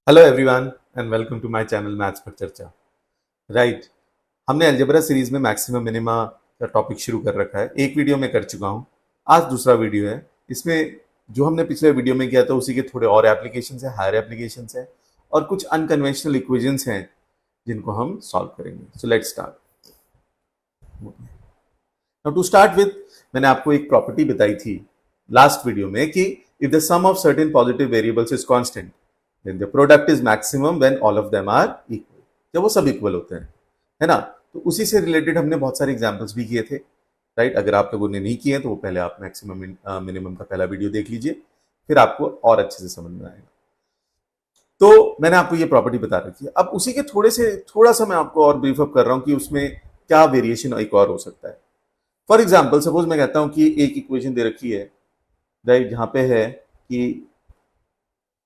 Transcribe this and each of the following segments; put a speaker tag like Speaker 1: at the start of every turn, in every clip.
Speaker 1: Hello everyone and welcome to my channel maths पर चर्चा। Right, हमने अलजेब्रा सीरीज में मैक्सिमम मिनिमा का टॉपिक शुरू कर रखा है। एक वीडियो में कर चुका हूँ, आज दूसरा वीडियो है। इसमें जो हमने पिछले वीडियो में किया था उसी के थोड़े और एप्लीकेशंस है, हायर एप्लीकेशंस है और कुछ अनकन्वेंशनल इक्वेशंस हैं जिनको हम सॉल्व करेंगे। So let's start. Now to start with, मैंने आपको एक प्रॉपर्टी बताई थी लास्ट वीडियो में कि if the sum of certain positive variables is constant then the product is maximum when all of them are equal. जब वो सब इक्वल होते हैं, है ना। तो उसी से रिलेटेड हमने बहुत सारे एग्जांपल्स भी किए थे। राइट, अगर आप लोगों ने नहीं किए हैं तो वो पहले आप मैक्सिमम मिनिमम का पहला वीडियो देख लीजिए, फिर आपको और अच्छे से समझ में आएगा। तो मैंने आपको ये प्रॉपर्टी बता रखी है। अब उसी के थोड़ा सा मैं आपको और ब्रीफ अप कर रहा हूं कि उसमें क्या वेरिएशन एक और हो सकता है। फॉर एग्जाम्पल, सपोज मैं कहता हूं कि एक इक्वेशन दे रखी है, राइट, जहां पे है कि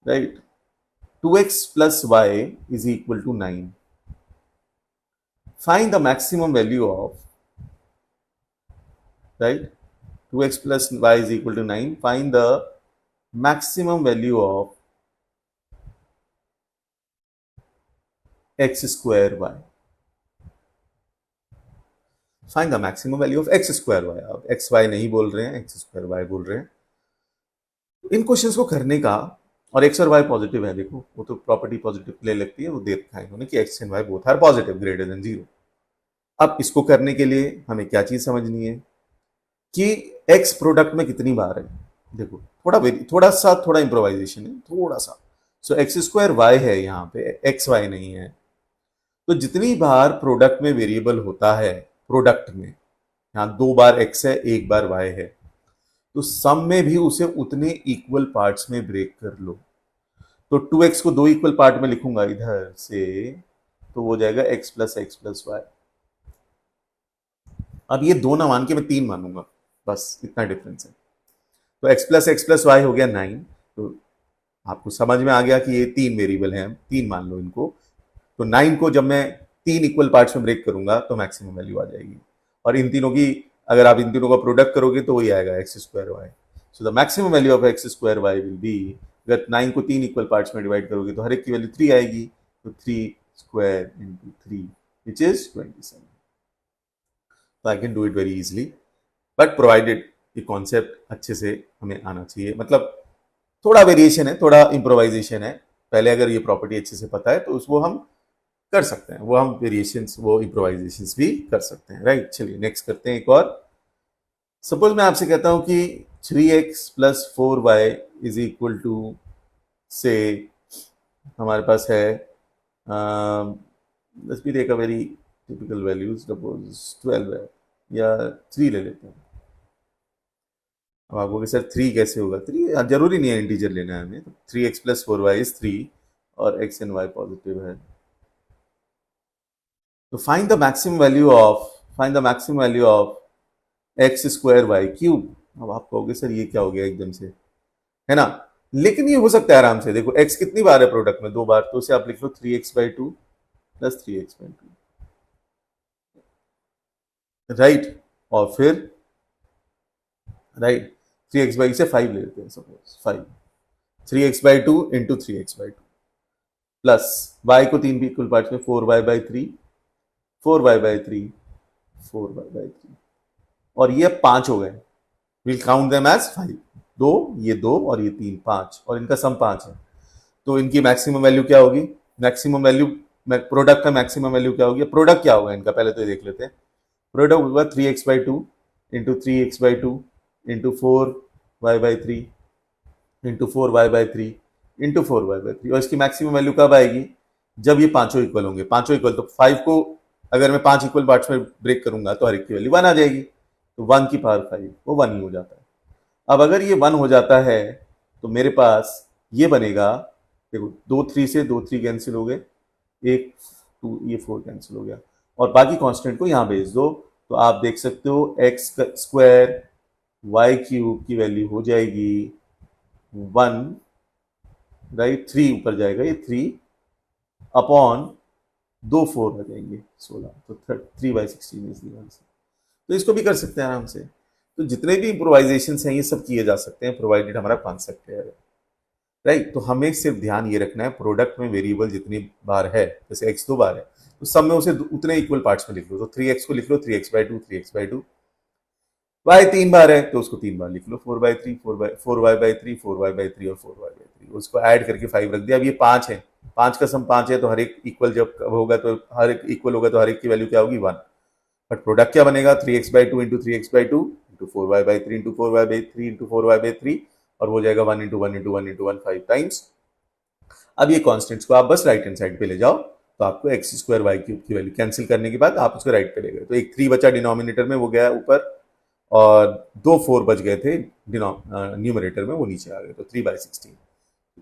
Speaker 1: right 2x plus y is equal to 9. Find the maximum value of, right, 2x plus y is equal to 9. Find the maximum value of x square y. Find the maximum value of x square y. अब x y नहीं बोल रहे हैं, x square y बोल रहे हैं। इन questions को करने का, और x और y पॉजिटिव है, देखो वो तो प्रॉपर्टी पॉजिटिव ले लगती है, वो दे रखा है इन्होंने कि x and y both are positive greater than 0। अब इसको करने के लिए हमें क्या चीज समझनी है कि x प्रोडक्ट में कितनी बार है। देखो थोड़ा इंप्रोवाइजेशन है, थोड़ा सा। सो एक्स स्क्वायर वाई है, यहाँ पे एक्स वाई नहीं है। तो जितनी बार प्रोडक्ट में वेरिएबल होता है, प्रोडक्ट में यहाँ 2 बार x है, 1 बार y है, तो सम में भी उसे उतने इक्वल पार्ट्स में ब्रेक कर लो। तो 2x को 2 इक्वल पार्ट में लिखूंगा इधर से, तो वो जाएगा x प्लस वाई। अब ये 2 ना मान के मैं 3 मानूंगा, बस इतना डिफरेंस है। तो x प्लस वाई हो गया 9। तो आपको समझ में आ गया कि ये 3 वेरिएबल हैं, 3 मान लो इनको। तो 9 को जब मैं 3 इक्वल पार्ट्स में ब्रेक करूंगा तो मैक्सिमम वैल्यू आ जाएगी। और इन तीनों की, अगर आप इन तीनों का प्रोडक्ट करोगे तो वही आएगा x square y. So the maximum value of x square y will be, अगर 9 को 3 इक्वल पार्ट्स में डिवाइड करोगे तो हर एक की वैल्यू 3 आएगी। तो 3 स्क्वायर इंटू 3 विच इज 27। तो I can do it very easily, but provided ये कॉन्सेप्ट अच्छे से हमें आना चाहिए। मतलब थोड़ा वेरिएशन है, थोड़ा इम्प्रोवाइजेशन है। पहले अगर ये प्रॉपर्टी अच्छे से पता है तो उसको हम कर सकते हैं, वो हम वेरिएशंस, वो इम्प्रोवाइजेशंस भी कर सकते हैं। राइट, चलिए नेक्स्ट करते हैं एक और। सपोज मैं आपसे कहता हूं कि 3x plus 4y is equal to, से हमारे पास है, let's be take a very typical values, suppose 12 है या 3 ले लेते हैं। अब आप बोलोगे सर 3 कैसे होगा? 3 जरूरी नहीं है इंटीजर लेना है हमें। तो 3x प्लस 4y इज 3 और x एंड y पॉजिटिव है। तो find the maximum value of x square y cube. अब आप कहोगे सर ये क्या हो गया एकदम से, है ना। लेकिन ये हो सकता है आराम से। देखो x कितनी बार है प्रोडक्ट में? 2 बार। तो उसे आप लिख लो 3x/2 प्लस 3x/2, राइट। और फिर राइट 3x से 5 ले लेते हैं, suppose 5, 3x/2 into 3x/2 plus y को 3 भी इक्वल पार्ट्स में, 4y/3, 4y/3, 4y/3, और ये 5 हो गए। Will count them as 5। 2, ये 2 और ये 3, 5, और इनका सम 5 है। तो इनकी मैक्सिमम वैल्यू क्या होगी? मैक्सिमम वैल्यू, प्रोडक्ट का मैक्सिमम वैल्यू क्या होगी? प्रोडक्ट क्या होगा इनका, पहले तो ये देख लेते हैं। प्रोडक्ट होगा 3x/2 into 3x/2 into 4y/3 into 4y/3 into 4y/3। और इसकी मैक्सिमम वैल्यू कब आएगी? जब ये पांचों इक्वल होंगे। पांचों इक्वल, तो 5 को अगर मैं 5 इक्वल पार्ट्स में ब्रेक करूंगा तो हर एक की वैल्यू 1 आ जाएगी। तो 1 की पावर 5, वो 1 ही हो जाता है। अब अगर ये 1 हो जाता है तो मेरे पास ये बनेगा, देखो 2 3 से 2 3 कैंसिल हो गए, 1 2, ये 4 कैंसिल हो गया, और बाकी कांस्टेंट को यहां भेज दो। तो आप देख सकते हो एक्स स्क्वायर वाई क्यूब की वैल्यू हो जाएगी 1, राइट। 3 ऊपर जाएगा, ये 3 अपॉन 2 4 आ जाएंगे 16। तो 3/16 इज द आंसर। तो इसको भी कर सकते हैं आराम से। तो जितने भी इम्प्रोवाइजेशन हैं ये सब किए जा सकते हैं, प्रोवाइडेड हमारा कॉन्सेप्ट क्लियर है। राइट। तो हमें सिर्फ ध्यान ये रखना है प्रोडक्ट में वेरिएबल जितनी बार है, जैसे x 2 बार है तो सब में उसे उतने इक्वल पार्ट्स में लिख लो। तो 3x को लिख लो 3x/2 3x/2, y 3 बार है तो उसको 3 बार लिख लो 4/3 4y/3 4y/3 और 4y/3, उसको ऐड करके 5 रख दिया। अब ये 5 है, 5 का सम 5 है तो हर एक इक्वल जब होगा तो हर एक इक्वल होगा तो हर एक की वैल्यू क्या होगी 1। बट प्रोडक्ट क्या बनेगा 3x/2 into 3x/2 into 4y/3 into 4y/3 into 4y/3 और वो जाएगा 1 इंटू 1 इंटू 1 इंटू 1 5 टाइम्स। अब ये कॉन्स्टेंट्स को आप बस राइट हैंड साइड पे ले जाओ तो आपको x² y³ की वैल्यू कैंसिल करने के बाद आप उसको राइट पे ले गए तो एक 3 बचा डिनोमिनेटर में, वो गया ऊपर, और 2 4 बच गए थे न्यूमरेटर में, वो नीचे आ गए। तो 3/16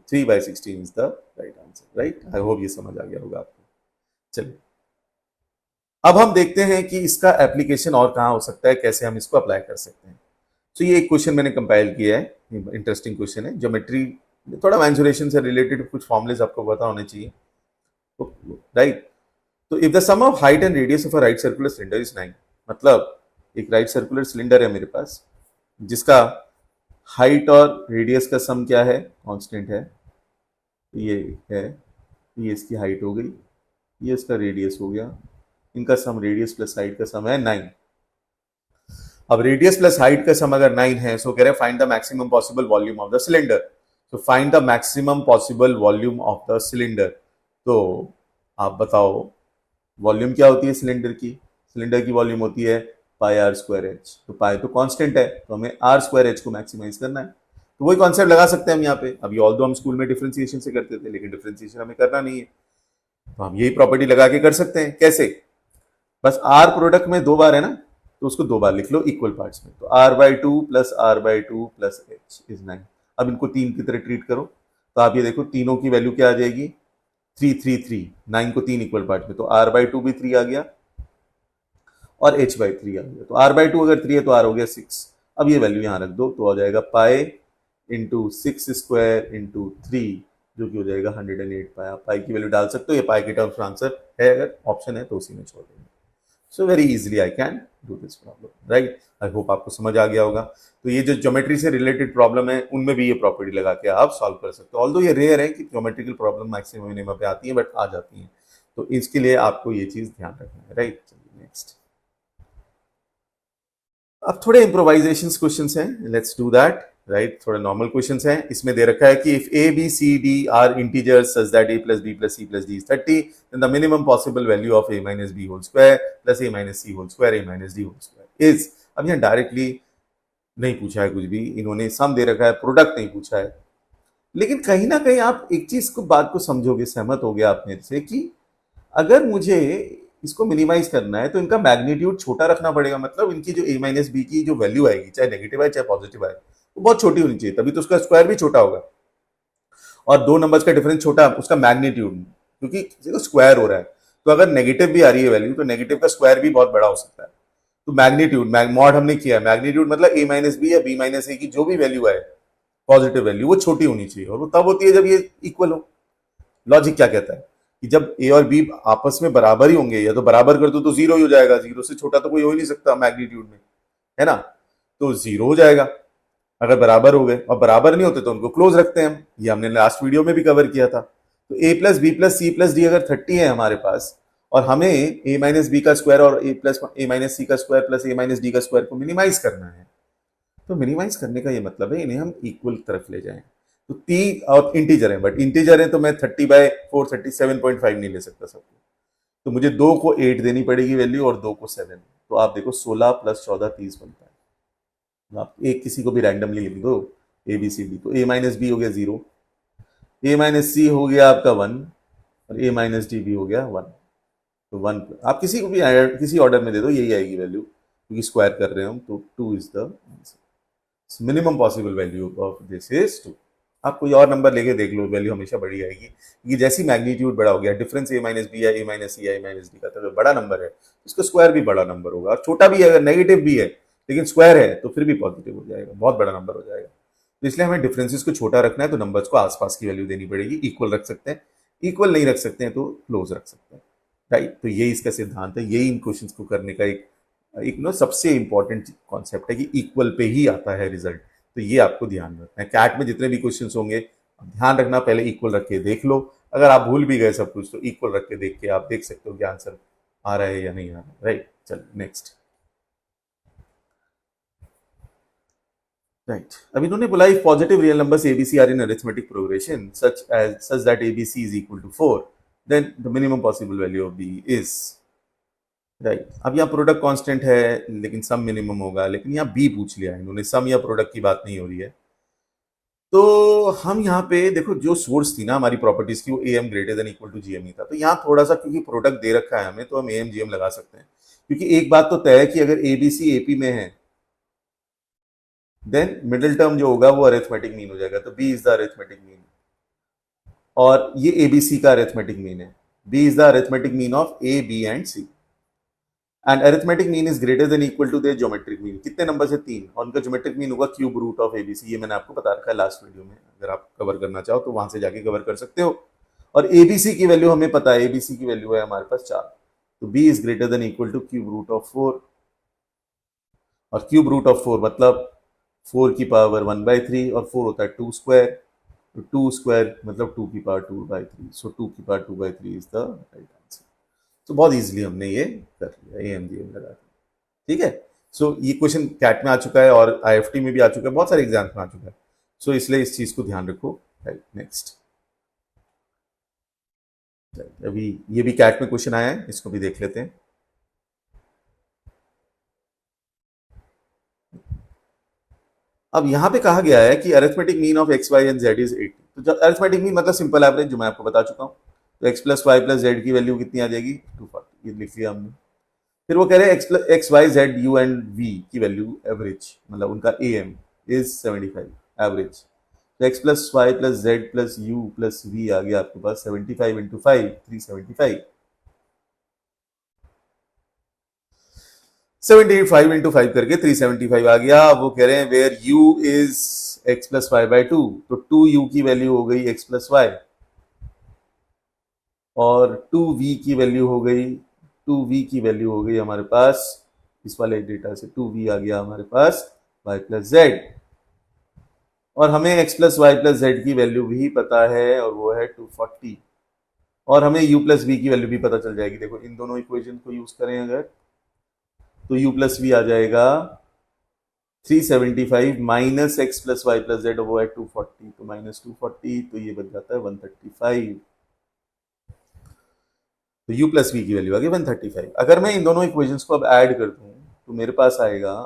Speaker 1: 3/16 is the right answer. Right, I hope ये समझ आ गया होगा आपको। चलिए अब हम देखते हैं कि इसका एप्लीकेशन और कहाँ हो सकता है, कैसे हम इसको अप्लाई कर सकते हैं। तो ये एक क्वेश्चन मैंने कंपाइल किया है, इंटरेस्टिंग क्वेश्चन है, ज्योमेट्री थोड़ा मेंसुरेशन से रिलेटेड कुछ फॉर्मुलेस आपको पता होने चाहिए। राइट, तो if the sum of height and radius of a right circular cylinder is 9, मतलब एक राइट सर्कुलर सिलेंडर है मेरे पास जिसका हाइट और रेडियस का सम क्या है, कांस्टेंट है, ये है, ये इसकी हाइट हो गई, ये इसका रेडियस हो गया, इनका सम रेडियस प्लस हाइट का सम है 9। अब रेडियस प्लस हाइट का सम अगर 9 है, सो कह रहे हैं find the maximum possible volume of the cylinder. तो find the maximum possible volume of the cylinder. तो आप बताओ वॉल्यूम क्या होती है सिलेंडर की? सिलेंडर की वॉल्यूम होती है पाई आर स्क्वायर एच। तो पाई तो कांस्टेंट है तो हमें आर स्क्वायर एच को मैक्सिमाइज करना है। तो वही कॉन्सेप्ट लगा सकते हैं हम यहाँ पे। अभी ऑल दो हम स्कूल में डिफरेंशिएशन से करते थे, लेकिन डिफरेंशिएशन हमें करना नहीं है, तो हम यही प्रॉपर्टी लगा के कर सकते हैं। कैसे? बस आर प्रोडक्ट में 2 बार है ना, तो उसको 2 बार लिख लो इक्वल पार्ट्स में। तो r/2 plus r/2 plus h is 9। अब इनको 3 की तरह ट्रीट करो तो आप ये देखो तीनों की वैल्यू क्या आ जाएगी 3 3 3, 9 को 3 इक्वल पार्ट में, तो r/2 भी 3 आ गया और h/3 आ गया। तो r/2 अगर 3 है तो r हो गया 6। अब ये वैल्यू यहाँ रख दो तो आ जाएगा पाई इंटू 6 स्क्वायर इंटू 3, जो कि हो जाएगा 108 पाई। आप पाई की वैल्यू डाल सकते हो, ये पाई के टर्म्स में आंसर है, अगर ऑप्शन है तो उसी में छोड़ देंगे। So very easily I can do this problem. Right, I hope आपको समझ आ गया होगा। तो ये जो ज्योमेट्री से रिलेटेड प्रॉब्लम है उनमें भी ये प्रॉपर्टी लगा के आप सॉल्व कर सकते हो। ऑल्दो ये रेयर है कि ज्योमेट्रिकल प्रॉब्लम मैक्सिमम मिनिमम पे आती है, बट आ जाती है, तो इसके लिए आपको ये चीज ध्यान रखना है। राइट, चलिए नेक्स्ट। अब थोड़े इम्प्रोवाइजेशन क्वेश्चन हैं, लेट्स डू दैट। राइट, थोड़ा नॉर्मल क्वेश्चन हैं। इसमें दे रखा है कि if a b c d are integers such that a plus b plus c plus d is 30, then the minimum possible value of a minus b whole square plus a minus c whole square a minus d whole square is. अब यहाँ directly नहीं पूछा है कुछ भी, इन्होंने सम दे रखा है, प्रोडक्ट नहीं पूछा है। लेकिन कहीं ना कहीं आप एक चीज को बात को समझोगे, सहमत हो गया आप मेरे से, कि अगर मुझे इसको मिनिमाइज करना है तो इनका मैग्नीट्यूड छोटा रखना पड़ेगा। मतलब इनकी जो a माइनस बी की जो वैल्यू आएगी, चाहे नेगेटिव आए चाहे पॉजिटिव आए, वो बहुत छोटी होनी चाहिए, तभी तो उसका स्क्वायर भी छोटा होगा। और 2 नंबर्स का डिफरेंस छोटा, उसका मैग्नीट्यूड, क्योंकि स्क्वायर हो रहा है, तो अगर नेगेटिव भी आ रही है वैल्यू तो नेगेटिव का स्क्वायर भी बहुत बड़ा हो सकता है। तो मैग्नीट्यूड मॉड हमने किया, मैग्नीट्यूड मतलब a माइनस बी या b माइनस ए की जो भी वैल्यू आए पॉजिटिव वैल्यू, वो छोटी होनी चाहिए। और वो तब होती है जब ये इक्वल हो। लॉजिक क्या कहता है कि जब ए और बी आपस में बराबर ही होंगे, या तो बराबर कर दो तो 0 ही हो जाएगा, 0 से छोटा तो कोई हो ही नहीं सकता मैग्नीट्यूड में, है ना। तो 0 हो जाएगा अगर बराबर हो गए, और बराबर नहीं होते तो उनको क्लोज रखते हैं हम। ये हमने लास्ट वीडियो में भी कवर किया था। तो a plus b plus c plus d अगर 30 है हमारे पास, और हमें a माइनस बी का स्क्वायर और a माइनस सी का square plus a minus d का स्क्वायर को मिनिमाइज करना है, तो मिनिमाइज करने का ये मतलब है इन्हें हम इक्वल तरफ ले जाएं। तो 3 और इंटीजर है, बट इंटीजर है तो मैं 30/4 37.5 नहीं ले सकता सबको, तो मुझे 2 को 8 देनी पड़ेगी वैल्यू और 2 को 7। तो आप देखो 16 प्लस 14 30 बनता है। आप एक किसी को भी रैंडमली लिख दो ए बी सी डी, तो a माइनस बी हो गया 0, a माइनस सी हो गया आपका 1, और a माइनस डी भी हो गया 1। तो 1 आप किसी को भी किसी ऑर्डर में दे दो, यही आएगी वैल्यू, क्योंकि स्क्वायर कर रहे हैं हम। तो 2 is the answer. Minimum possible value of this is 2। आप कोई और नंबर लेके देख लो, वैल्यू हमेशा बड़ी आएगी, क्योंकि जैसी मैग्नीट्यूड बड़ा हो गया, डिफरेंस a माइनस बी या a माइनस सी या a माइनस डी का, तो बड़ा नंबर है उसका स्क्वायर भी बड़ा नंबर होगा। और छोटा भी है, अगर नेगेटिव भी है लेकिन स्क्वायर है तो फिर भी पॉजिटिव हो जाएगा, बहुत बड़ा नंबर हो जाएगा। तो इसलिए हमें डिफरेंसेस को छोटा रखना है, तो नंबर्स को आसपास की वैल्यू देनी पड़ेगी। इक्वल रख सकते हैं, इक्वल नहीं रख सकते हैं तो क्लोज रख सकते हैं। राइट, तो यही इसका सिद्धांत है, यही इन क्वेश्चंस को करने का एक सबसे इंपॉर्टेंट कॉन्सेप्ट है कि इक्वल पे ही आता है रिजल्ट। तो ये आपको ध्यान रखना है। कैट में जितने भी क्वेश्चंस होंगे ध्यान रखना, पहले इक्वल रख के देख लो, अगर आप भूल भी गए सब कुछ तो इक्वल रख के देख के आप देख सकते हो कि आंसर आ रहा है या नहीं आ रहा है, राइट। चलो नेक्स्ट। राइट, अब इन्होंने बोला if positive real numbers a b c are in arithmetic progression such that a b c is equal to 4 then the minimum possible value of b is, right. अब यहाँ प्रोडक्ट कांस्टेंट है लेकिन सम मिनिमम होगा, लेकिन यहाँ बी पूछ लिया है इन्होंने, सम या प्रोडक्ट की बात नहीं हो रही है। तो हम यहाँ पे देखो जो सोर्स थी ना हमारी प्रॉपर्टीज की वो A M greater than equal to G M ही था, तो यहाँ थोड़ा सा क्योंकि प्रोडक्ट दे रखा है हमें तो हम ए एम जी एम लगा सकते हैं, क्योंकि एक बात तो तय है कि अगर ए बी सी एपी में है देन मिडिल टर्म जो होगा वो अरिथमेटिक मीन हो जाएगा, तो b is the arithmetic mean, और ये एबीसी का अरिथमेटिक मीन है, b is the arithmetic mean of a b and c, and arithmetic mean is greater than equal to their geometric mean. कितने number से 3, और उनका ज्योमेट्रिक मीन होगा cube root of a b c, ये मैंने आपको बता रखा है लास्ट वीडियो में, अगर आप कवर करना चाहो तो वहां से जाके कवर कर सकते हो। और एबीसी की वैल्यू हमें पता है, एबीसी की वैल्यू है हमारे पास 4, तो b is greater than equal to cube root of 4, और क्यूब रूट ऑफ 4 मतलब 4 की पावर 1/3, और 4 होता है 2 स्क्वायर, तो 2 स्क्वायर मतलब 2 की पावर 2/3, सो 2 की power 2/3 is the right answer. तो बहुत इजीली हमने ये कर लिया, ए एम जी एम लगा के, ठीक है। सो ये क्वेश्चन कैट में आ चुका है और आईएफटी में भी आ चुका है, बहुत सारे एग्जाम में आ चुका है, सो इसलिए इस चीज को ध्यान रखो, राइट। नेक्स्ट, अभी ये भी कैट में क्वेश्चन आया है, इसको भी देख लेते हैं। अब यहां पे कहा गया है कि arithmetic mean of x y and z is 80, तो जब अरिथमेटिक मीन मतलब सिंपल एवरेज जो मैं आपको बता चुका हूं, तो x plus y plus z की वैल्यू कितनी आ जाएगी 240, ये लिख लिया हमने। फिर वो कह रहे हैं x y z u and v की वैल्यू एवरेज मतलब उनका ए एम इज 75 एवरेज, तो x plus y plus z plus u plus v आ गया आपके पास 75 इंटू 5 375, 75 इंटू 5 करके 375 आ गया। वो कह रहे हैं where u is x plus y by 2, तो 2u की वैल्यू हो गई x प्लस वाई, और 2v की वैल्यू हो गई, 2v की वैल्यू हो गई हमारे पास इस वाले डेटा से 2v आ गया हमारे पास y प्लस जेड, और हमें x plus y plus z की वैल्यू भी पता है और वो है 240, और हमें u प्लस v की वैल्यू भी पता चल जाएगी। देखो इन दोनों इक्वेशन को यूज करें अगर, तो u प्लस वी आ जाएगा 375 minus x plus y plus z, वो है 240, तो माइनस 240, तो ये बन जाता है 135, तो u प्लस वी की वैल्यू आ गई 135। अगर मैं इन दोनों इक्वेशंस को अब ऐड कर दूं तो मेरे पास आएगा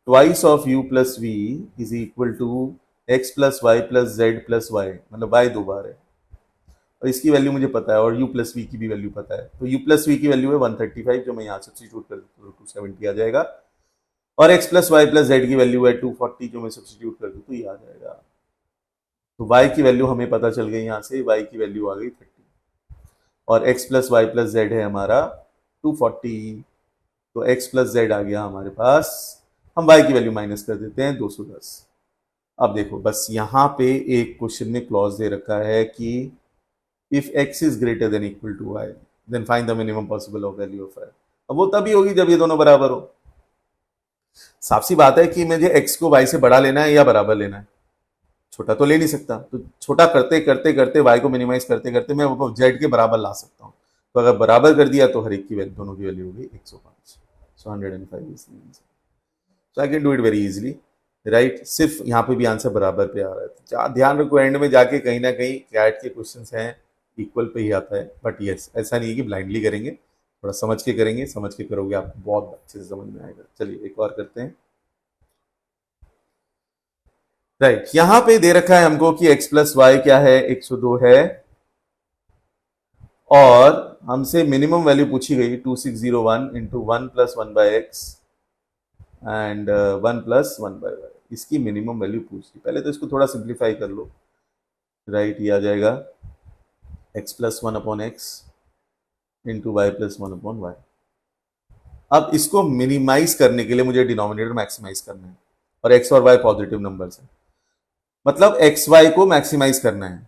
Speaker 1: twice of u plus v is equal to x plus y plus z plus y, मतलब वाई 2 बार है, और इसकी वैल्यू मुझे पता है, और u प्लस वी की भी वैल्यू पता है, तो u प्लस वी की वैल्यू है 135, जो मैं यहाँ सब्सटीट्यूट कर दूँ तो 270 आ जाएगा, और x plus y plus z की वैल्यू है 240, जो मैं सब्सटीट्यूट कर दूँ तो ये आ जाएगा। तो y की वैल्यू हमें पता चल गई, यहाँ से y की वैल्यू आ गई 30, और x plus y plus z है हमारा 240, तो x प्लस जेड आ गया हमारे पास, हम y की वैल्यू माइनस कर देते हैं 210। अब देखो बस यहाँ पे एक क्वेश्चन में क्लॉज दे रखा है कि if x is greater than equal to y then find the minimum possible of value of y। अब वो तभी होगी जब ये दोनों बराबर हो। साफ सी बात है कि मुझे x को y से बड़ा लेना है या बराबर लेना है, छोटा तो ले नहीं सकता, तो छोटा करते करते करते y को मिनिमाइज करते करते मैं वो z के बराबर ला सकता हूँ, तो अगर बराबर कर दिया तो हर एक की वैल्यू, दोनों की वैल्यू हो गई 105, सो 105 is the answer, so I can do it very easily, right. सिर्फ यहाँ पे भी आंसर बराबर पे आ रहा है, तो ध्यान रखो एंड में जाके कहीं ना कहीं कैट के क्वेश्चंस हैं इक्वल पे ही आता है, बट यस ऐसा नहीं है कि ब्लाइंडली करेंगे, थोड़ा समझ के करेंगे, समझ के करोगे आपको बहुत अच्छे से समझ में आएगा। चलिए एक और करते हैं, राइट। यहां पे दे रखा है हमको कि x प्लस वाई क्या है 102 है, और हमसे मिनिमम वैल्यू पूछी गई 2601 into 1 plus 1 by x and 1 plus 1 by y, इसकी मिनिमम वैल्यू पूछी। पहले तो इसको थोड़ा सिंप्लीफाई कर लो, राइट। ये आ जाएगा x plus 1 upon x into y plus 1 upon y. अब इसको मिनिमाइज करने के लिए मुझे डिनोमिनेटर मैक्सिमाइज करना है, और x और y पॉजिटिव नंबर्स है, मतलब एक्स वाई को मैक्सिमाइज करना है।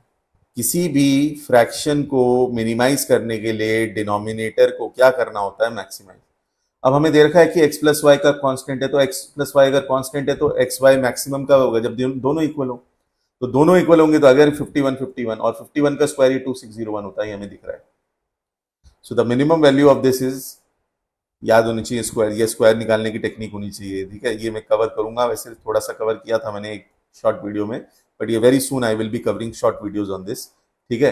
Speaker 1: किसी भी फ्रैक्शन को मिनिमाइज करने के लिए डिनोमिनेटर को क्या करना होता है, मैक्सिमाइज। अब हमें दे रखा है कि x प्लस वाई का कांस्टेंट है, तो x प्लस वाई अगर कांस्टेंट है तो एक्स वाई मैक्सिमम का होगा जब दोनों इक्वल हो, तो दोनों इक्वल होंगे तो अगर 51 51 और 51 का स्क्वायर ये 2601 होता है, ये हमें दिख रहा है. So the minimum value of this is, याद होनी चाहिए स्क्वायर, ये स्क्वायर निकालने की टेक्निक होनी चाहिए, ठीक है. ये मैं कवर करूंगा, वैसे थोड़ा सा कवर किया था मैंने एक शॉर्ट वीडियो में, बट ये very soon I will be covering short videos on this, ठीक है.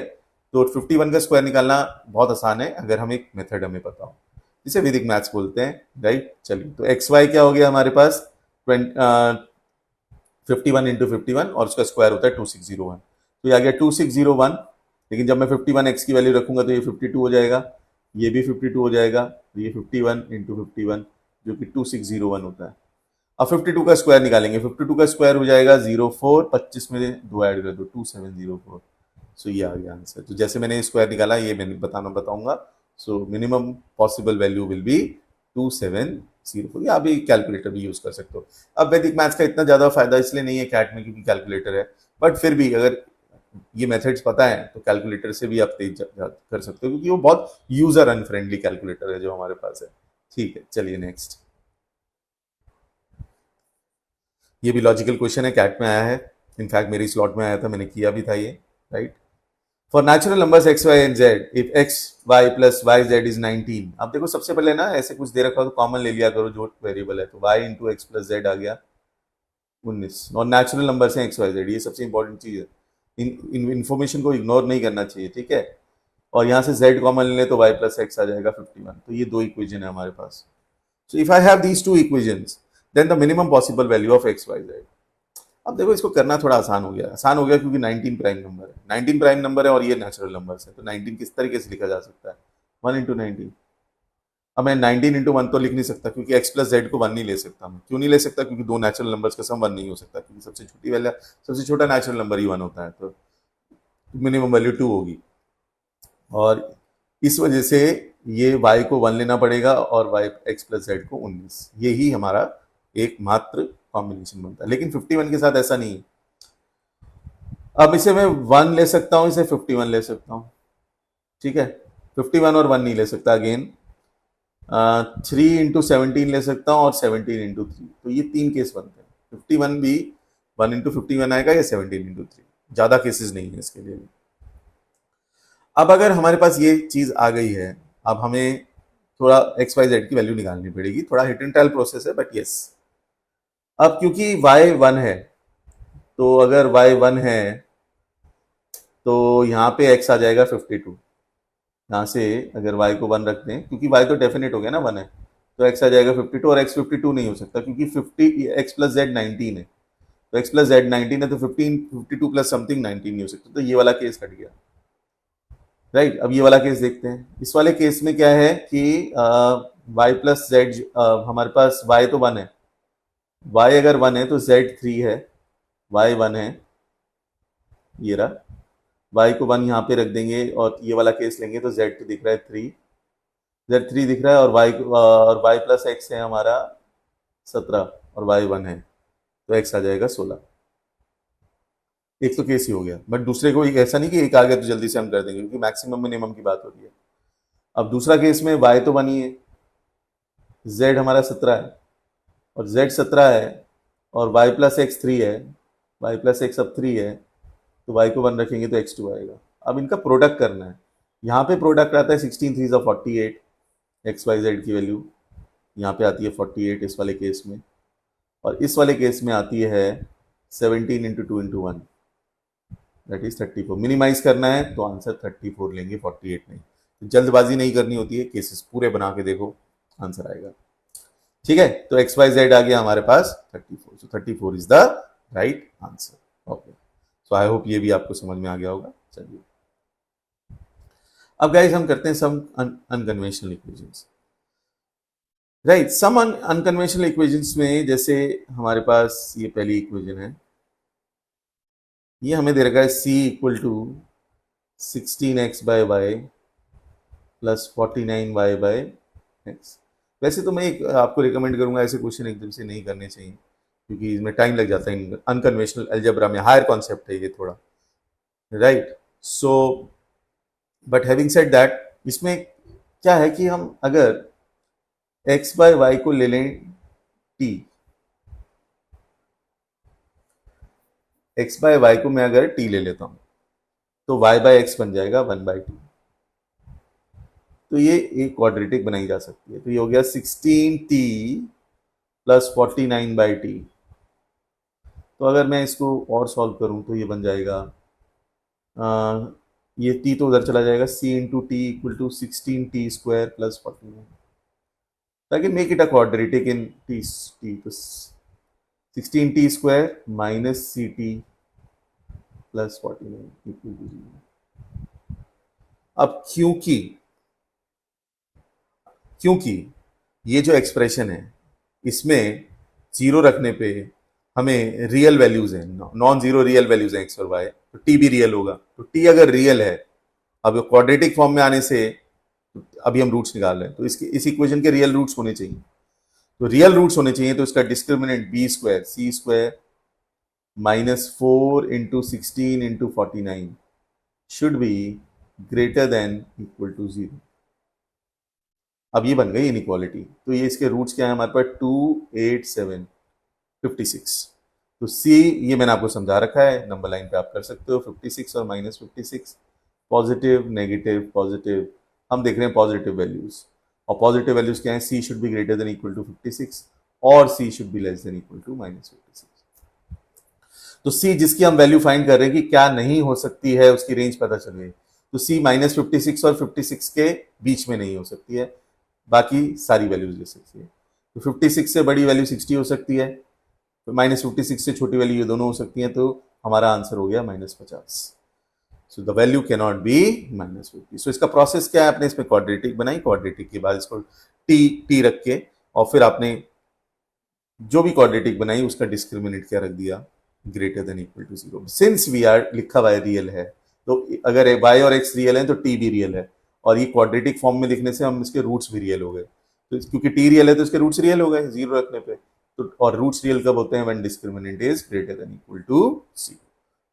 Speaker 1: तो 51 का स्क्वायर निकालना बहुत आसान है अगर हम एक मेथड हमें पता हो, जिसे वैदिक मैथ्स बोलते हैं, राइट. चलिए, तो एक्स वाई क्या हो गया हमारे पास, 51 इंटू 51 और उसका स्क्वायर होता है 2601, तो ये आ गया 2601. लेकिन जब मैं 51 एक्स की वैल्यू रखूंगा तो ये 52 हो जाएगा, ये भी 52 हो जाएगा, तो ये 51 इंटू 51 जो कि 2601 होता है. अब 52 का स्क्वायर निकालेंगे, 52 का स्क्वायर हो जाएगा 04, 25 में दो ऐड कर दो 2704. सो ये आ गया आंसर. तो जैसे मैंने स्क्वायर निकाला ये मैंने बताऊंगा. So minimum possible value will be 2704. या भी कैलकुलेटर भी यूज कर सकते हो. अब वैदिक मैथ्स का इतना ज्यादा फायदा इसलिए नहीं है कैट में क्योंकि कैलकुलेटर है, बट फिर भी अगर ये मेथड्स पता है तो कैलकुलेटर से भी आप तेज कर सकते हो क्योंकि वो बहुत यूजर अनफ्रेंडली कैलकुलेटर है जो हमारे पास है. ठीक है, चलिए नेक्स्ट. ये भी लॉजिकल क्वेश्चन है, कैट में आया है, इनफैक्ट मेरी स्लॉट में आया था, मैंने किया भी था ये, right. For natural numbers x y and z if x y plus y z is 19. अब देखो सबसे पहले ना ऐसे कुछ दे रखा हो तो कॉमन ले लिया करो जो वेरिएबल है, तो y into x plus z आ गया 19, और नेचुरल नंबर्स हैं एक्स वाई जेड, ये सबसे इंपॉर्टेंट चीज है. इन इन्फॉर्मेशन को इग्नोर नहीं करना चाहिए, ठीक है. और यहाँ से z कॉमन ले तो y प्लस एक्स आ जाएगा 51. तो ये दो इक्वेशन है हमारे पास. So if I have these two equations then the minimum possible value of x y z. अब देखो इसको करना थोड़ा आसान हो गया क्योंकि 19 प्राइम नंबर है, 19 प्राइम नंबर है और ये नेचुरल नंबर्स है, तो 19 किस तरीके से लिखा जा सकता है, 1 इंटू 19. अब मैं 19 इंटू 1 तो लिख नहीं सकता क्योंकि x प्लस जेड को 1 नहीं ले सकता. मैं क्यों नहीं ले सकता, क्योंकि दो नेचुरल नंबर्स का सम 1 नहीं हो सकता, क्योंकि सबसे छोटी वैल्यू, सबसे छोटा नेचुरल नंबर ही 1 होता है, तो मिनिमम वैल्यू 2 होगी. और इस वजह से ये y को 1 लेना पड़ेगा और y x प्लस जेड को 19. यही हमारा एक मात्र कॉम्बिनेशन बनता है. लेकिन 51 के साथ ऐसा नहीं है. अब इसे मैं 1 ले सकता हूं, इसे 51 ले सकता हूं, ठीक है. 51 और 1 नहीं ले सकता अगेन. 3 इंटू 17 ले सकता हूं और 17 इंटू 3. तो ये तीन केस बनते हैं. 51 भी 1 इंटू 51 आएगा या 17 इंटू 3. ज्यादा केसेस नहीं है इसके लिए. अब अगर हमारे पास ये चीज आ गई है, अब हमें थोड़ा एक्स वाई जेड की वैल्यू निकालनी पड़ेगी. थोड़ा हिट एंड टेल प्रोसेस है बट यस. अब क्योंकि y 1 है, तो अगर y 1 है तो यहाँ पे x आ जाएगा 52. यहाँ से अगर y को 1 रख दें, क्योंकि y तो डेफिनेट हो गया ना 1 है, तो x आ जाएगा 52 और x 52 नहीं हो सकता क्योंकि 50 x प्लस जेड 19 है, तो x प्लस जेड 19 है तो 15 52 प्लस समथिंग 19 नहीं हो सकता. तो ये वाला केस कट गया, राइट. अब ये वाला केस देखते हैं. इस वाले केस में क्या है कि y प्लस जेड, हमारे पास y तो 1 है, y अगर 1 है तो z 3 है, y 1 है, ये रहा. y को 1 यहाँ पे रख देंगे और ये वाला केस लेंगे तो z तो दिख रहा है 3, z 3 दिख रहा है, और y प्लस एक्स है हमारा 17 और y 1 है, तो x आ जाएगा 16. एक तो केस ही हो गया, बट दूसरे को एक ऐसा नहीं कि एक आ गया तो जल्दी से हम कर देंगे क्योंकि मैक्सिमम मिनिमम की बात हो रही है. अब दूसरा केस में y तो 1 ही है, z हमारा 17 है और z 17 है और y प्लस एक्स 3 है, y प्लस एक्स अब 3 है, तो y को 1 रखेंगे तो x 2 आएगा. अब इनका प्रोडक्ट करना है. यहाँ पे प्रोडक्ट आता है 16 3 48, एक्स वाई जेड की वैल्यू यहाँ पे आती है 48 इस वाले केस में, और इस वाले केस में आती है 17 into 2 into 1, that is 34. Minimize करना है तो आंसर 34 लेंगे, 48 नहीं. तो जल्दबाजी नहीं करनी होती है, केसेस पूरे बना के देखो, आंसर आएगा. ठीक है, तो एक्स वाई जेड आ गया हमारे पास 34. सो 34 is the right answer. Okay, so I hope ये भी आपको समझ में आ गया होगा. चलिए, अब गाइस हम करते हैं सम अनकन्वेंशनल इक्वेशंस, राइट. सम अनकन्वेंशनल इक्वेशंस में जैसे हमारे पास ये पहली इक्वेशन है, ये हमें दे रखा है c equal to 16x by y plus 49y by x. वैसे तो मैं एक आपको रिकमेंड करूंगा ऐसे क्वेश्चन एकदम से नहीं करने चाहिए क्योंकि इसमें टाइम लग जाता है. अनकन्वेंशनल अलजेब्रा में हायर कॉन्सेप्ट है ये थोड़ा, right. So but having said that, इसमें क्या है कि हम अगर x बाय वाई को ले लें t, x बाय वाई को मैं अगर t ले लेता हूं तो y बाय एक्स बन जाएगा 1/2। तो ये एक क्वाड्रेटिक बनाई जा सकती है। तो ये हो गया 16t प्लस 49/t। तो अगर मैं इसको और सॉल्व करूं तो ये बन जाएगा ये t तो उधर चला जाएगा, c into t equal to 16t² plus 49। ताकि make it a quadratic in t तो 16t² minus ct plus 49 equal to 0। अब क्योंकि ये जो एक्सप्रेशन है इसमें जीरो रखने पे हमें रियल वैल्यूज हैं, नॉन जीरो रियल वैल्यूज हैं एक्स और वाई, तो टी भी रियल होगा। तो टी अगर रियल है, अब क्वाड्रेटिक फॉर्म में आने से अभी हम रूट्स निकाल रहे हैं, तो इसके इस इक्वेशन के रियल रूट्स होने चाहिए। तो रियल रूट्स होने चाहिए, तो इसका discriminant b² minus 4 into 16 into 49 should be greater than equal to 0। अब ये बन गई इनइक्वालिटी। तो ये इसके रूट्स क्या है हमारे पास 2, 8, 7, 56। तो सी ये मैंने आपको समझा रखा है, नंबर लाइन पे आप कर सकते हो। 56 और माइनस 56, पॉजिटिव नेगेटिव पॉजिटिव, हम देख रहे हैं पॉजिटिव वैल्यूज। और पॉजिटिव वैल्यूज क्या है, c should be greater than equal to 56 और c should be less than equal to minus 56। तो सी जिसकी हम वैल्यू फाइंड कर रहे हैं कि क्या नहीं हो सकती है, उसकी रेंज पता चल गई। तो सी माइनस 56 और 56 के बीच में नहीं हो सकती है, बाकी सारी वैल्यूज ले सकती है। तो 56 से बड़ी वैल्यू 60 हो सकती है, तो माइनस 56 से छोटी वैल्यू ये दोनों हो सकती हैं। तो हमारा आंसर हो गया -50। So the value can not be -50। सो इसका प्रोसेस क्या है, आपने इसमें क्वाड्रेटिक बनाई, क्वाड्रेटिक के बाद इसको टी रख के और फिर आपने जो भी क्वाड्रेटिक बनाई उसका डिस्क्रिमिनेंट क्या रख दिया, greater than equal to 0। Since we are लिखा हुआ है रियल है, तो अगर y और x रियल है तो t भी रियल है। और ये क्वाड्रेटिक फॉर्म में लिखने से हम इसके रूट्स भी रियल हो गए। तो क्योंकि t रियल है तो इसके रूट्स रियल हो गए 0 रखने पे। तो और रूट्स रियल कब होते हैं, when discriminant is greater than equal to 0।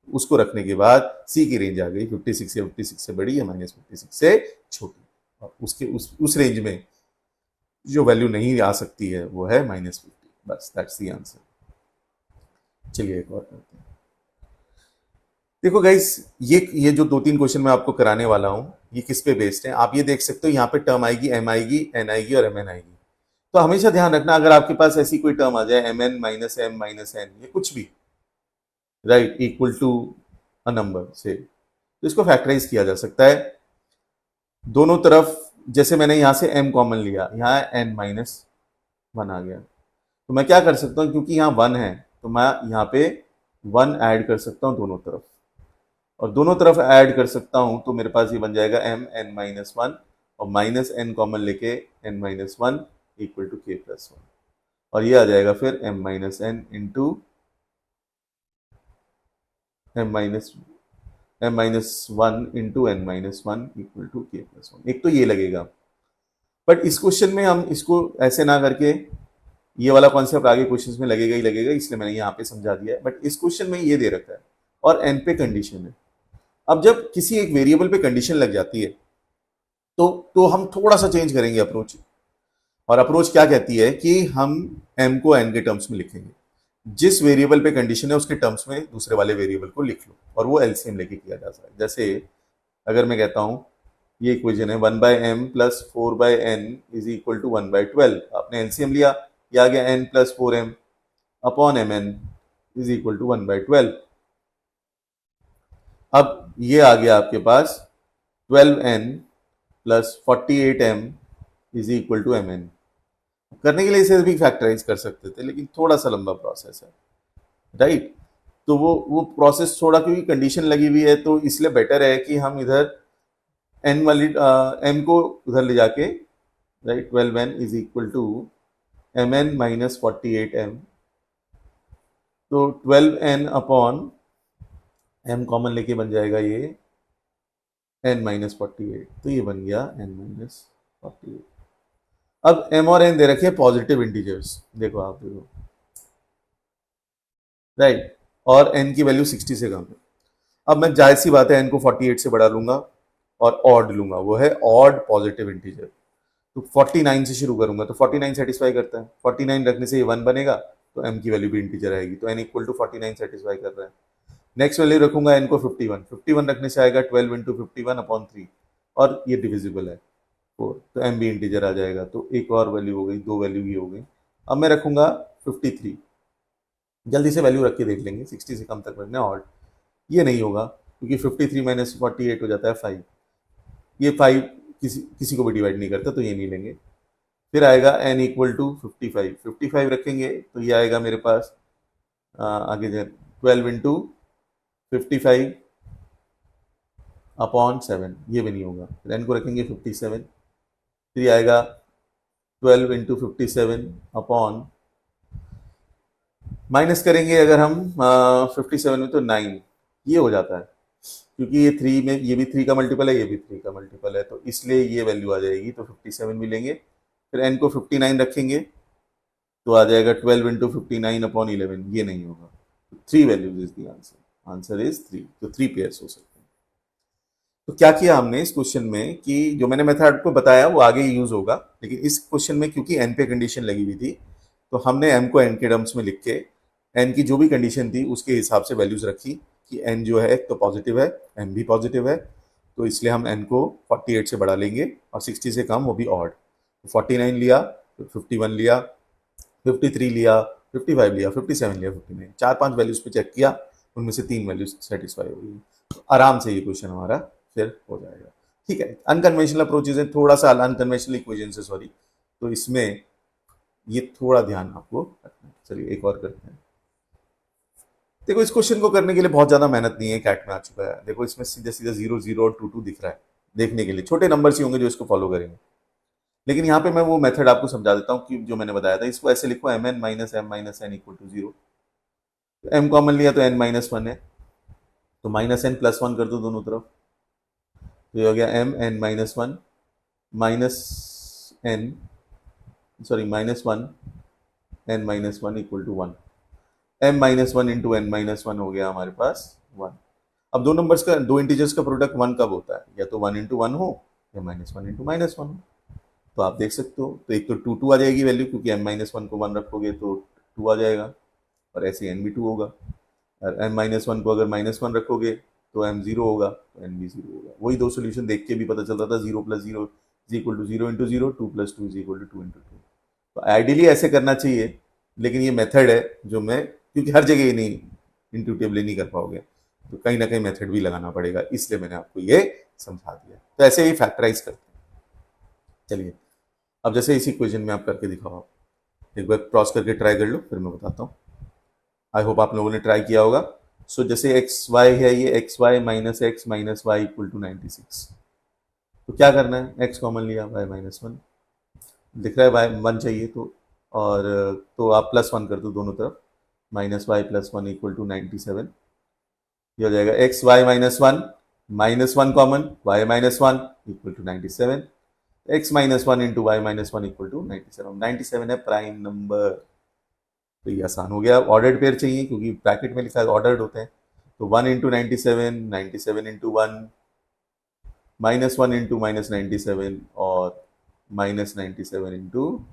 Speaker 1: उसको रखने के बाद c की रेंज आ गई 56 या 56 से बड़ी या -56 से छोटी। और उसके उस रेंज में जो वैल्यू नहीं आ सकती है वो है -50। बस दैट्स द आंसर। चलिए एक और करते हैं। देखो गाइस, ये जो 2-3 क्वेश्चन मैं आपको कराने वाला हूं, ये किस पे बेस्ड है आप ये देख सकते हो। यहाँ पे टर्म आएगी, m आएगी, n आएगी और mn आएगी। तो हमेशा ध्यान रखना, अगर आपके पास ऐसी कोई टर्म आ जाए mn minus m minus n, ये कुछ भी right equal to a number से, तो इसको फैक्टराइज किया जा सकता है दोनों तरफ। जैसे मैंने यहाँ से m कॉमन लिया, यहाँ n माइनस 1 आ गया, तो मैं क्या कर सकता हूँ, क्योंकि यहाँ 1 है तो मैं यहाँ पे 1 ऐड कर सकता हूँ दोनों तरफ, और दोनों तरफ ऐड कर सकता हूं तो मेरे पास ये बन जाएगा m n माइनस 1 और माइनस n कॉमन लेके n minus 1 equal to k plus 1, और ये आ जाएगा फिर m minus n into m minus 1 into n minus 1 equal to k plus 1। एक तो ये लगेगा, बट इस क्वेश्चन में हम इसको ऐसे ना करके, ये वाला कॉन्सेप्ट आगे क्वेश्चंस में लगेगा ही लगेगा, इसलिए मैंने यहाँ पे समझा दिया है। बट इस क्वेश्चन में ये दे रखा है और n पे कंडीशन है। अब जब किसी एक वेरिएबल पे कंडीशन लग जाती है तो हम थोड़ा सा चेंज करेंगे अप्रोच। और अप्रोच क्या कहती है कि हम m को n के टर्म्स में लिखेंगे, जिस वेरिएबल पे कंडीशन है उसके टर्म्स में दूसरे वाले वेरिएबल को लिख लो, और वो एलसीएम लेके किया जा सकता है। जैसे अगर मैं कहता हूं ये इक्वेशन है 1/m plus 4/n is equal to 1/12, आपने एलसीएम लिया, ये आ गया n plus 4m upon mn is equal to 1/12। अब ये आ गया आपके पास 12n plus 48m is equal to mn। करने के लिए इसे भी फैक्टराइज कर सकते थे, लेकिन थोड़ा सा लंबा प्रोसेस है राइट। तो वो प्रोसेस थोड़ा, क्योंकि कंडीशन लगी हुई है तो इसलिए बेटर है कि हम इधर n वाली m को उधर ले जाके right 12n is equal to mn minus 48m। तो 12n अपॉन m कॉमन लेके बन जाएगा ये n माइनस 48, तो ये बन गया n माइनस 48। अब m और n दे रखे हैं पॉजिटिव इंटीजर्स, देखो आप देखो राइट, और n की वैल्यू 60 से कम है। अब मैं जाहिर सी बात है n को 48 से बढ़ा लूंगा और ऑड लूंगा, वो है ऑड पॉजिटिव इंटीजर। तो 49 से शुरू करूंगा, तो 49 सेटिस्फाई करता है, 49 रखने से ये 1 बनेगा, तो m की वैल्यू भी इंटीजर आएगी, तो n इक्वल टू 49 सेटिस्फाई कर रहा है। नेक्स्ट वैल्यू रखूंगा n को 51, 51 रखने से आएगा 12 इंटू 51/3 और ये डिविजिबल है 4, तो m भी इंटीजर आ जाएगा, तो एक और वैल्यू हो गई, दो वैल्यू ये हो गई। अब मैं रखूंगा 53, जल्दी से वैल्यू रख के देख लेंगे, 60 से कम तक रखना है। और ये नहीं होगा क्योंकि 53 माइनस 48 हो जाता है 5, ये 5 किसी किसी को भी डिवाइड नहीं करता, तो ये नहीं लेंगे। फिर आएगा n इक्वल टू 55, 55 रखेंगे तो ये आएगा मेरे पास आगे 12 इंटू 55/7, ये भी नहीं होगा। फिर n को रखेंगे 57, फिर ये आएगा 12 इंटू 57 माइनस करेंगे अगर हम 57 में तो 9, ये हो जाता है क्योंकि ये 3 में, ये भी 3 का मल्टीपल है, ये भी 3 का मल्टीपल है, तो इसलिए ये वैल्यू आ जाएगी, तो 57 मिलेंगे। फिर n को 59 रखेंगे तो आ जाएगा 12 इंटू 59/11, ये नहीं होगा। तो 3 values is the answer, answer is 3, तो 3 पेयर्स हो सकते हैं। तो क्या किया हमने इस क्वेश्चन में कि जो मैंने मेथड आपको बताया वो आगे यूज होगा, लेकिन इस क्वेश्चन में क्योंकि n पे कंडीशन लगी हुई थी तो हमने m को n के टर्म्स में लिख के n की जो भी कंडीशन थी उसके हिसाब से वैल्यूज रखी कि n जो है तो पॉजिटिव है, m भी पॉजिटिव है, तो इसलिए हम n को 48 से बढ़ा लेंगे और 60 से कम वो भी ऑड। तो 49 लिया, 51 लिया, 53 लिया, 55 लिया, 57 लिया, 59, 4-5 वैल्यूज पे चेक किया, उनमें से 3 वैल्यूज सेटिस्फाई हो गई, तो आराम से ये क्वेश्चन हमारा फिर हो जाएगा। ठीक है, अनकन्वेंशनल अप्रोचेज है, थोड़ा सा अनकन्वेंशनल इक्वेशन से, सॉरी, तो इसमें ये थोड़ा ध्यान आपको रखना है। चलिए एक और करते हैं। देखो इस क्वेश्चन को करने के लिए बहुत ज्यादा मेहनत नहीं है, कैट में आ चुका है। देखो इसमें सीधे सीधे 0 0 और 2 2 दिख रहा है, देखने के लिए छोटे नंबर्स ही होंगे जो इसको फॉलो करेंगे, लेकिन यहाँ पे मैं वो मेथड आपको समझा देता हूँ कि जो मैंने बताया था, इसको ऐसे लिखो mn minus m minus n equal to 0। m common लिया तो n माइनस 1 है, तो माइनस n प्लस 1 कर दो दोनों तरफ, तो ये हो गया m n minus 1 minus n, sorry minus 1 n minus 1 equal to 1। m minus 1 into n minus 1 हो गया हमारे पास 1। अब दो नंबर्स का, दो इंटीजर्स का प्रोडक्ट 1 कब होता है, या तो 1 इंटू 1 हो या माइनस 1 इंटू माइनस 1 हो। तो आप देख सकते हो, तो एक तो 2 2 आ जाएगी वैल्यू, क्योंकि m माइनस 1 को 1 रखोगे तो 2 आ जाएगा, और ऐसे n भी 2 होगा, और m माइनस 1 को अगर माइनस 1 रखोगे तो m 0 होगा, तो n भी 0 होगा। वही दो सोल्यूशन देख के भी पता चलता था, 0 plus 0 is equal to 0 into 0, 2 plus 2 is equal to 2 into 2। तो आइडियली ऐसे करना चाहिए, लेकिन ये मेथड है जो मैं, क्योंकि हर जगह ये नहीं इंट्यूटिवली नहीं कर पाओगे, तो कहीं ना कहीं मेथड भी लगाना पड़ेगा, इसलिए मैंने आपको ये समझा दिया। तो ऐसे ही फैक्टराइज करते हैं। चलिए अब जैसे इसी इक्वेशन में आप करके दिखाओ, आप एक बार क्रॉस करके ट्राई कर लो, फिर मैं बताता हूँ। आई होप आप लोगों ने ट्राई किया होगा। सो जैसे एक्स वाई है, ये x y minus y equal to 96, तो क्या करना है, एक्स कॉमन लिया, वाई माइनस 1 दिख रहा है, वाई 1 चाहिए, तो और तो आप प्लस 1 कर दो दोनों तरफ, minus y plus 1 equal to 97, ये हो जाएगा x y minus 1 common, y minus 1 equal to 97, x minus 1 into y minus 1 equal to 97, 97 है प्राइम नंबर। तो ये आसान हो गया। ऑर्डर्ड पेयर चाहिए क्योंकि ब्रैकेट में लिखा है ऑर्डर्ड होते हैं, तो 1 into 97, 97 into 1, minus 1 into minus 97, और माइनस 97 इंटू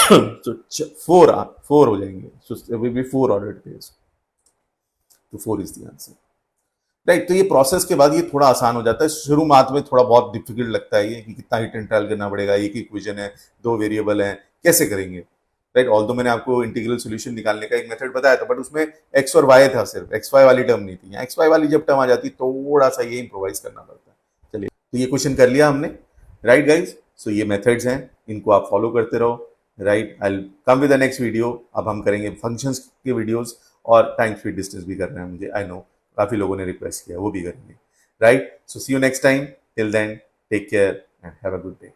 Speaker 1: तो 4 हो जाएंगे, so will be 4 ordered pairs, तो 4 इज द आंसर, राइट। तो ये प्रोसेस के बाद ये थोड़ा आसान हो जाता है। शुरुआत में थोड़ा बहुत डिफिकल्ट लगता है ये कि कितना हिट एंड ट्रायल करना पड़ेगा, एक इक्वेशन है, दो वेरिएबल हैं, कैसे करेंगे, राइट। ऑल तो मैंने आपको इंटीग्रल सोल्यूशन निकालने का एक मेथड बताया था, बट उसमें एक्स और वाई था, सिर्फ एक्स वाई वाली टर्म नहीं थी। एक्स वाई वाली जब टर्म आ जाती थोड़ा सा ये इम्प्रोवाइज करना पड़ता है। चलिए तो ये क्वेश्चन कर लिया हमने, राइट गाइज। सो ये मेथड्स हैं, इनको आप फॉलो करते रहो, right. I come with the next video. अब हम करेंगे फंक्शंस के वीडियोस, और टाइम स्पीड डिस्टेंस भी करना है मुझे, आई नो काफी लोगों ने रिक्वेस्ट किया, वो भी करेंगे, right. So see you next time, till then take care and have a good day.